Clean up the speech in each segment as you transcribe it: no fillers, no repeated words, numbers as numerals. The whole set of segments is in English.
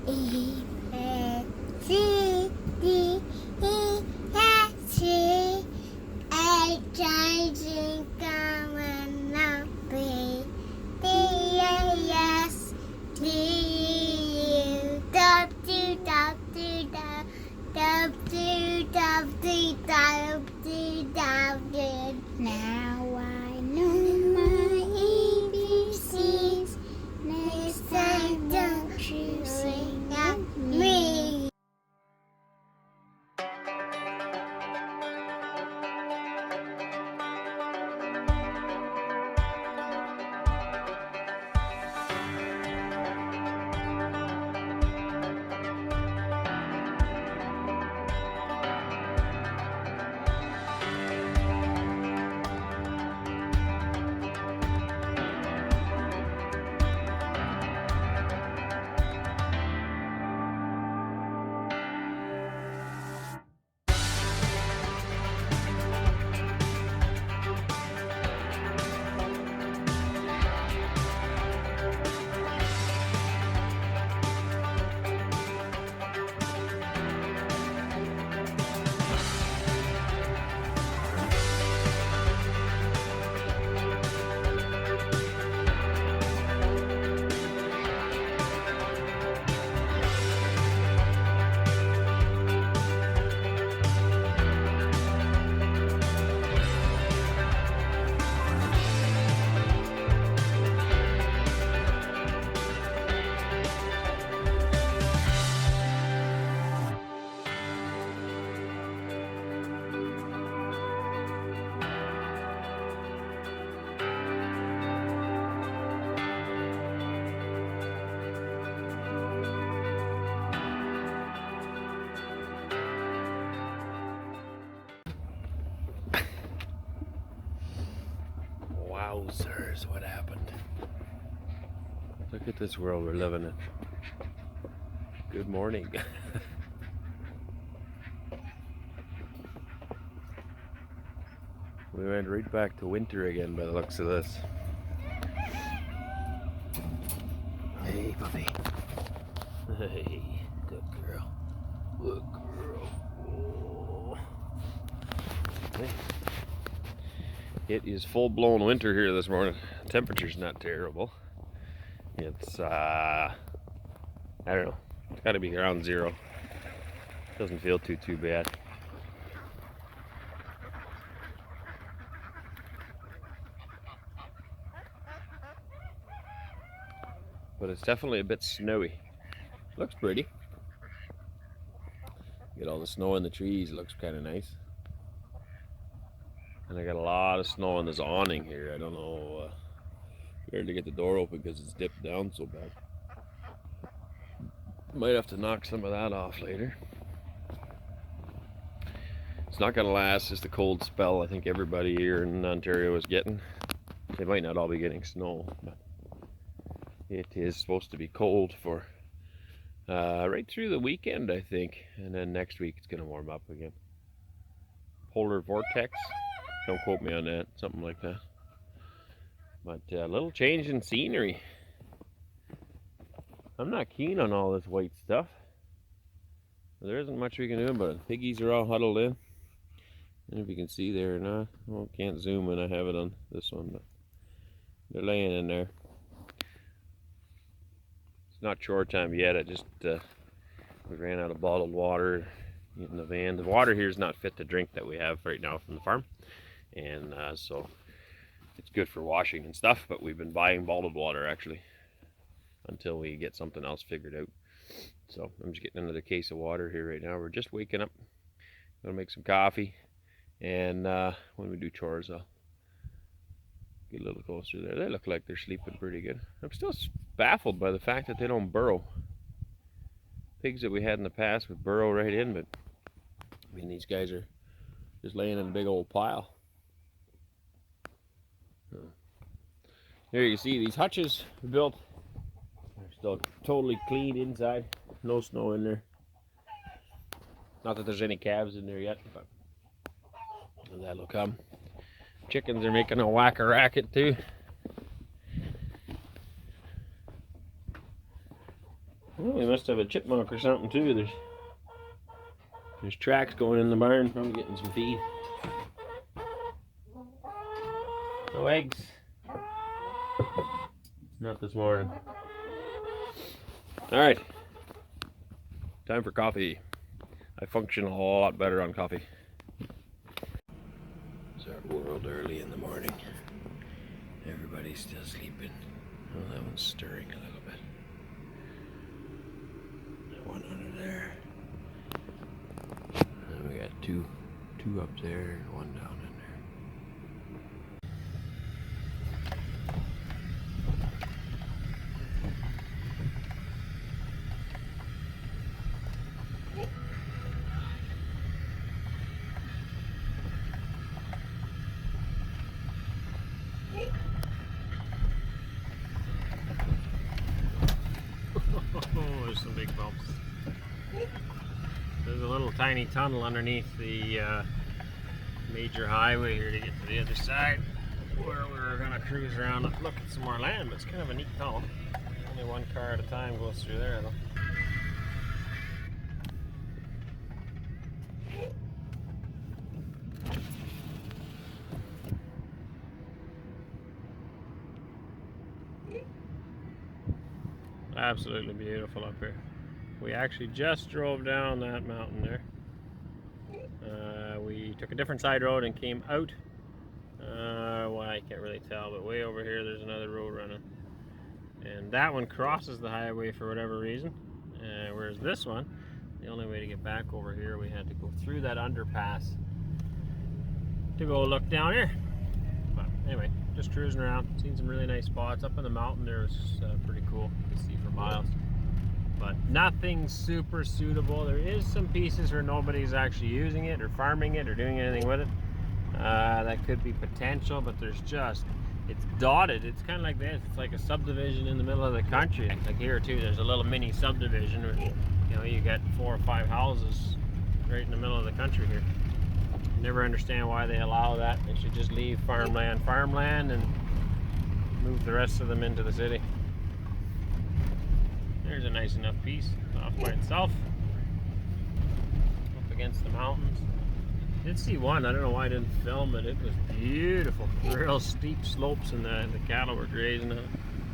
E F C D E F C H I J K L M N O P Q R S T U W W W W W. Now I know my ABCs. Next time, don't you sing at me. Wowzers, what happened? Look at this world we're living in. Good morning. We went right back to winter again by the looks of this. Hey, puppy. Hey, good girl. Good girl. Oh. Hey. It is full-blown winter here this morning. Temperature's not terrible. It's, I don't know. It's got to be around 0. Doesn't feel too bad. But it's definitely a bit snowy. Looks pretty. Get all the snow in the trees. It looks kind of nice. And I got a lot of snow on this awning here. I don't know where to get the door open because it's dipped down so bad. Might have to knock some of that off later. It's not going to last, just a cold spell I think everybody here in Ontario is getting. They might not all be getting snow, but it is supposed to be cold for right through the weekend, I think. And then next week it's going to warm up again. Polar vortex. Don't quote me on that, something like that. But a little change in scenery. I'm not keen on all this white stuff. There isn't much we can do about it. Piggies are all huddled in. And if you can see there or not, well, can't zoom in. I have it on this one, but they're laying in there. It's not chore time yet. I just we ran out of bottled water in the van. The water here is not fit to drink that we have right now from the farm. And so it's good for washing and stuff, but we've been buying bottled water actually until we get something else figured out. So I'm just getting another case of water here right now. We're just waking up. Gonna make some coffee, and when we do chores I'll get a little closer there. They look like they're sleeping pretty good. I'm still baffled by the fact that they don't burrow. Pigs that we had in the past would burrow right in, but I mean these guys are just laying in a big old pile. Here you see these hutches built. They're still totally clean inside. No snow in there. Not that there's any calves in there yet, but that'll come. Chickens are making a whack a racket too. Well, we must have a chipmunk or something too. There's tracks going in the barn, probably getting some feed. No eggs. Not this morning. Alright. Time for coffee. I function a lot better on coffee. It's our world early in the morning. Everybody's still sleeping. Oh, that one's stirring a little bit. That one under there. And we got two up there and one down in there. Oh, there's some big bumps. There's a little tiny tunnel underneath the major highway here to get to the other side, where we're gonna cruise around and look at some more land. But it's kind of a neat tunnel. Only one car at a time goes through there, though. Absolutely beautiful up here. We actually just drove down that mountain there. We took a different side road and came out. Well, I can't really tell, but way over here there's another road running. And that one crosses the highway for whatever reason. Whereas this one, the only way to get back over here, we had to go through that underpass to go look down here. But anyway, just cruising around, seen some really nice spots. Up in the mountain there's pretty cool, you can see for miles. But nothing super suitable. There is some pieces where nobody's actually using it or farming it or doing anything with it. That could be potential, but there's just, it's dotted. It's kind of like this. It's like a subdivision in the middle of the country. Like here too, there's a little mini subdivision where, you know, you got 4 or 5 houses right in the middle of the country here. Never understand why they allow that. They should just leave farmland and move the rest of them into the city. There's a nice enough piece off by itself, up against the mountains. Did see one, I don't know why I didn't film it. It was beautiful, real steep slopes, and the cattle were grazing on it.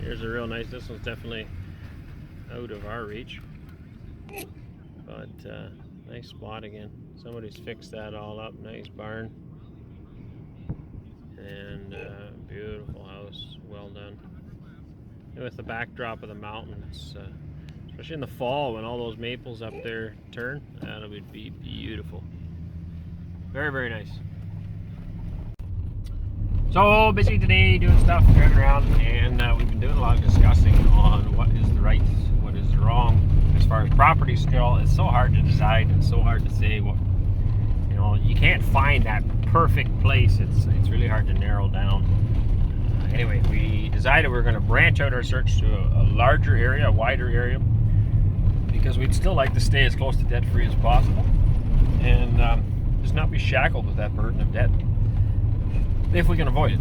Here's a real nice, this one's definitely out of our reach, but nice spot again. Somebody's fixed that all up, nice barn, and beautiful house, well done. And with the backdrop of the mountains, especially in the fall when all those maples up there turn, that would be beautiful. Very, very nice. So busy today doing stuff, driving around, and we've been doing a lot of discussing on what is the right, what is the wrong. As far as property scale, it's so hard to decide and so hard to say what, you know, you can't find that perfect place. It's really hard to narrow down. Anyway, we decided we were going to branch out our search to a larger area, a wider area, because we'd still like to stay as close to debt-free as possible, and just not be shackled with that burden of debt, if we can avoid it.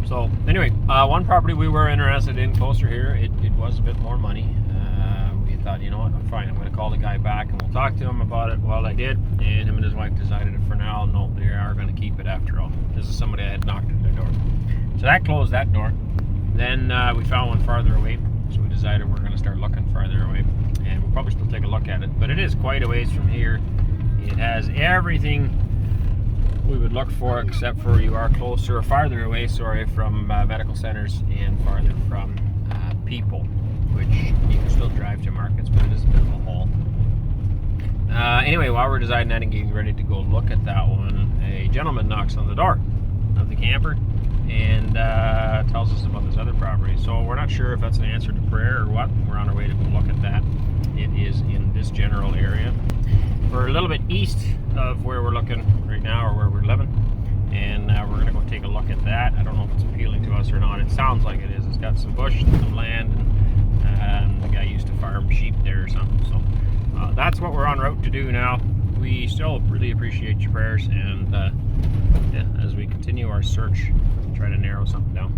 So anyway, one property we were interested in closer here, it was a bit more money. We thought, you know what, I'm fine, I'm going to call the guy back and we'll talk to him about it. Well, I did, and him and his wife decided that for now, no, they are going to keep it after all. This is somebody I had knocked at their door. So that closed that door. Then we found one farther away, so we decided we're going to start looking farther away, and we'll probably still take a look at it, but it is quite a ways from here. It has everything we would look for, except for you are closer or farther away, sorry, from medical centers and farther from people, which you can still drive to markets, but it is a bit of a haul. Anyway, while we're deciding that and getting ready to go look at that one, a gentleman knocks on the door of the camper and tells us about this other property. So we're not sure if that's an answer to prayer or what. We're on our way to go look at that. It is in this general area. We're a little bit east of where we're looking right now, or where we're living, and we're going to go take a look at that. I don't know if it's appealing to us or not. It sounds like it is. It's got some bush and some land, and the guy used to farm sheep there or something. So that's what we're en route to do now. We still really appreciate your prayers, and yeah, as we continue our search, try to narrow something down.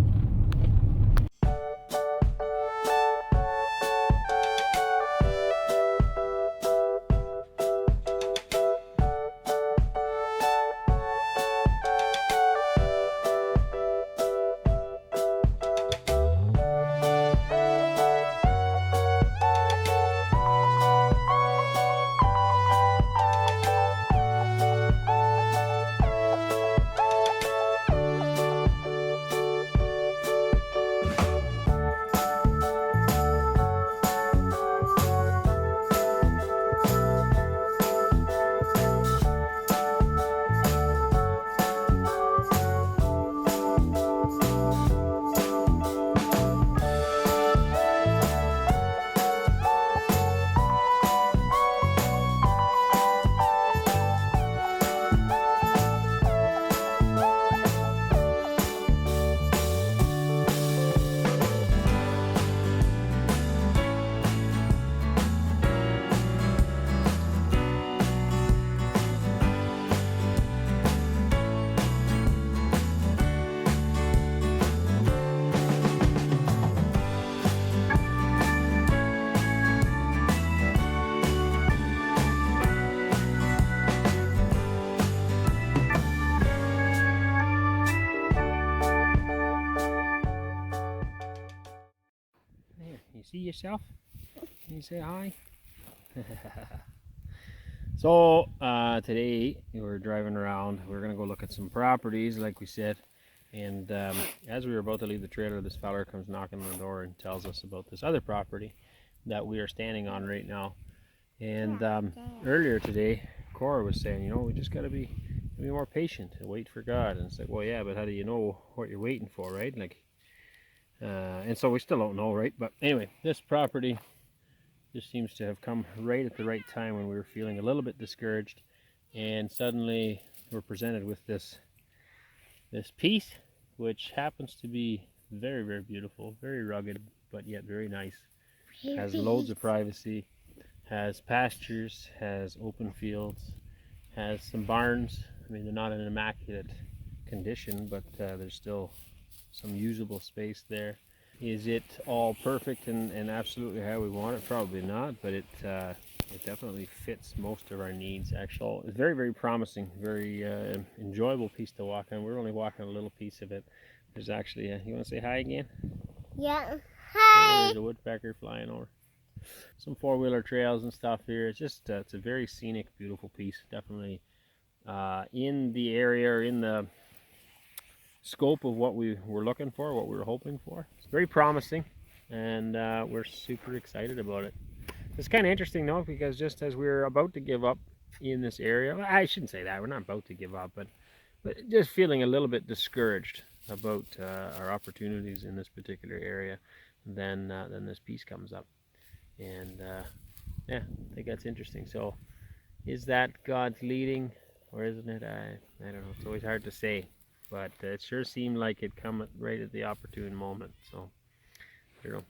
yourself? Can you say hi? So today we're driving around. We're gonna go look at some properties, like we said. And as we were about to leave the trailer, this fella comes knocking on the door and tells us about this other property that we are standing on right now. And earlier today, Cora was saying, you know, we just gotta be more patient and wait for God. And it's like, well, yeah, but how do you know what you're waiting for, right? Like, and so we still don't know, right? But anyway, this property just seems to have come right at the right time when we were feeling a little bit discouraged, and suddenly we're presented with this piece, which happens to be very, very beautiful, very rugged, but yet very nice. Has loads of privacy, has pastures, has open fields, has some barns. I mean, they're not in immaculate condition, but there's still some usable space there. Is it all perfect and absolutely how we want it? Probably not, but it definitely fits most of our needs, actually. It's very, very promising, very enjoyable piece to walk on. We're only walking a little piece of it. There's actually, you want to say hi again? Yeah. Oh, Hi. there's a woodpecker flying over. Some four-wheeler trails and stuff here. It's just, it's a very scenic, beautiful piece. Definitely in the area, or in the scope of what we were looking for, what we were hoping for. It's very promising, and we're super excited about it. It's kind of interesting though, because just as we were about to give up in this area, well, I shouldn't say that, we're not about to give up, but just feeling a little bit discouraged about our opportunities in this particular area, then this piece comes up. And yeah, I think that's interesting. So is that God's leading, or isn't it? I don't know, it's always hard to say. But it sure seemed like it come right at the opportune moment. So, I don't know.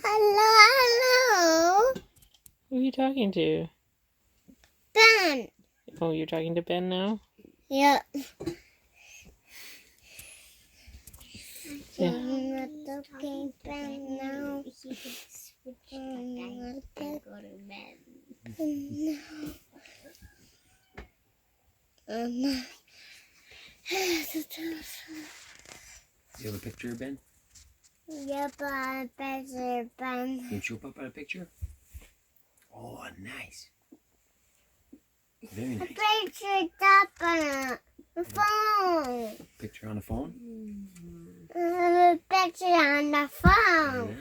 Hello. Who are you talking to? Ben. Oh, you're talking to Ben now? Yeah. Yeah. I'm not talking Ben now. He can switch and go to bed. No. You have a picture of Ben? Yeah, but better Ben. Can you show Papa a picture? Oh, nice. Very nice. Picture up on the phone. Picture on the phone? Picture on the phone. Yeah.